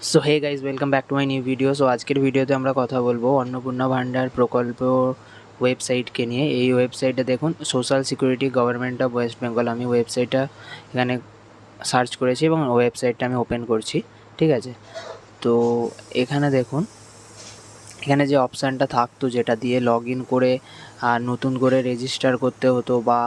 So hey guys welcome back to my new video. So আজকের ভিডিওতে আমরা কথা বলবো অন্নপূর্ণা ভান্ডার প্রকল্প ওয়েবসাইটকে নিয়ে। এই ওয়েবসাইটে দেখুন social security government of West Bengal, আমি ওয়েবসাইটটা এখানে সার্চ করেছি এবং ওয়েবসাইটটা আমি ওপেন করছি। ঠিক আছে, তো এখানে দেখুন, এখানে যে অপশানটা থাকতো যেটা দিয়ে লগ ইন করে নতুন করে রেজিস্টার করতে হতো বা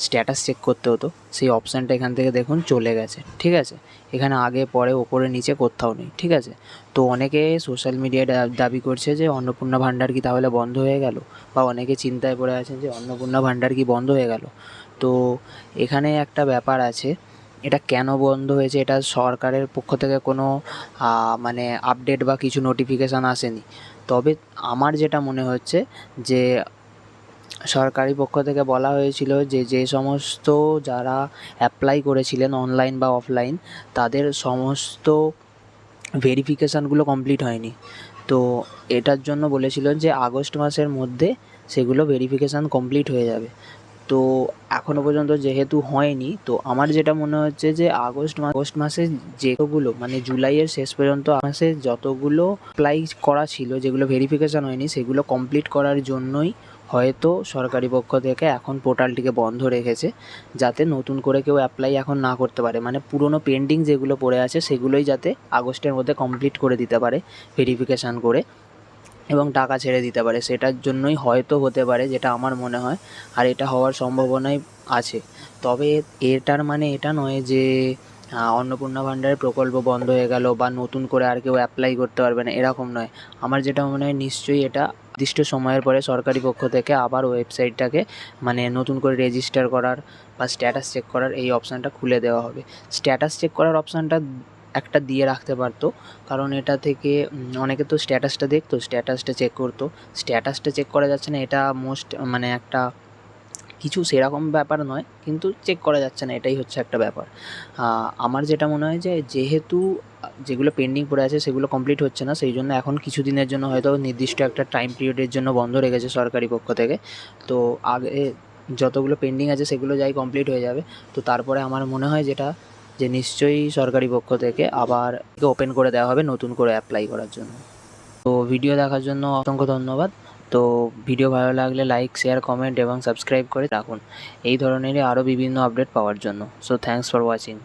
স্ট্যাটাস চেক করতে হতো, সেই অপশানটা এখান থেকে দেখুন চলে গেছে। ঠিক আছে, এখানে আগে পরে ওপরে নিচে কোথাও নেই। ঠিক আছে, তো অনেকে সোশ্যাল মিডিয়ায় দাবি করছে যে অন্নপূর্ণা ভান্ডার কি তাহলে বন্ধ হয়ে গেল, বা অনেকে চিন্তায় পড়ে আছেন যে অন্নপূর্ণা ভান্ডার কি বন্ধ হয়ে গেল। তো এখানে একটা ব্যাপার আছে, এটা কেন বন্ধ হয়েছে, এটা সরকারের পক্ষ থেকে কোনো মানে আপডেট বা কিছু নোটিফিকেশান আসেনি। তবে আমার যেটা মনে হচ্ছে যে সরকারি পক্ষ থেকে বলা হয়েছিল যে যে সমস্ত যারা অ্যাপ্লাই করেছিলেন অনলাইন বা অফলাইন, তাদের সমস্ত ভেরিফিকেশানগুলো কমপ্লিট হয়নি। তো এটার জন্য বলেছিলেন যে আগস্ট মাসের মধ্যে সেগুলো ভেরিফিকেশান কমপ্লিট হয়ে যাবে। তো এখনও পর্যন্ত যেহেতু হয়নি, তো আমার যেটা মনে হচ্ছে যে আগস্ট মাসে যেগুলো মানে জুলাইয়ের শেষ পর্যন্ত মাসে যতগুলো অ্যাপ্লাই করা ছিল, যেগুলো ভেরিফিকেশান হয়নি, সেগুলো কমপ্লিট করার জন্যই হয়তো সরকারি পক্ষ থেকে এখন পোর্টালটিকে বন্ধ রেখেছে, যাতে নতুন করে কেউ অ্যাপ্লাই এখন না করতে পারে। মানে পুরনো পেন্ডিং যেগুলো পড়ে আছে সেগুলোই যাতে আগস্টের মধ্যে কমপ্লিট করে দিতে পারে ভেরিফিকেশান করে, এবং টাকা ছেড়ে দিতে পারে। সেটার জন্যই হয়তো হতে পারে, যেটা আমার মনে হয়, আর এটা হওয়ার সম্ভাবনাই আছে। তবে এটার মানে এটা নয় যে অন্নপূর্ণা ভান্ডারের প্রকল্প বন্ধ হয়ে গেল বা নতুন করে আর কেউ অ্যাপ্লাই করতে পারবে না, এরকম নয়। আমার যেটা মনে হয় নিশ্চয়ই এটা নির্দিষ্ট সময়ের পরে সরকারি পক্ষ থেকে আবার ওয়েবসাইটটাকে মানে নতুন করে রেজিস্টার করার বা স্ট্যাটাস চেক করার এই অপশানটা খুলে দেওয়া হবে। স্ট্যাটাস চেক করার অপশানটা একটা দিয়ে রাখতে পারতো, কারণ এটা থেকে অনেকে তো স্ট্যাটাসটা দেখতো, স্ট্যাটাসটা চেক করতো। স্ট্যাটাসটা চেক করা যাচ্ছে না, এটা মানে একটা কিছু সেরকম ব্যাপার নয়, কিন্তু চেক করা যাচ্ছে না, এটাই হচ্ছে একটা ব্যাপার। আমার যেটা মনে হয় যে যেহেতু যেগুলো পেন্ডিং পড়ে আছে সেগুলো কমপ্লিট হচ্ছে না, সেই জন্য এখন কিছু দিনের জন্য হয়তো নির্দিষ্ট একটা টাইম পিরিয়ডের জন্য বন্ধ রেখেছে সরকারি পক্ষ থেকে। তো আগে যতগুলো পেন্ডিং আছে সেগুলো যাই কমপ্লিট হয়ে যাবে, তো তারপরে আমার মনে হয় যেটা যে নিশ্চয়ই সরকারি পক্ষ থেকে আবার ওপেন করে দেওয়া হবে নতুন করে অ্যাপ্লাই করার জন্য। তো ভিডিও দেখার জন্য অসংখ্য ধন্যবাদ। তো ভিডিও ভালো লাগলে লাইক, শেয়ার, কমেন্ট এবং সাবস্ক্রাইব করে রাখুন এই ধরনেরই আরও বিভিন্ন আপডেট পাওয়ার জন্য। So thanks for watching.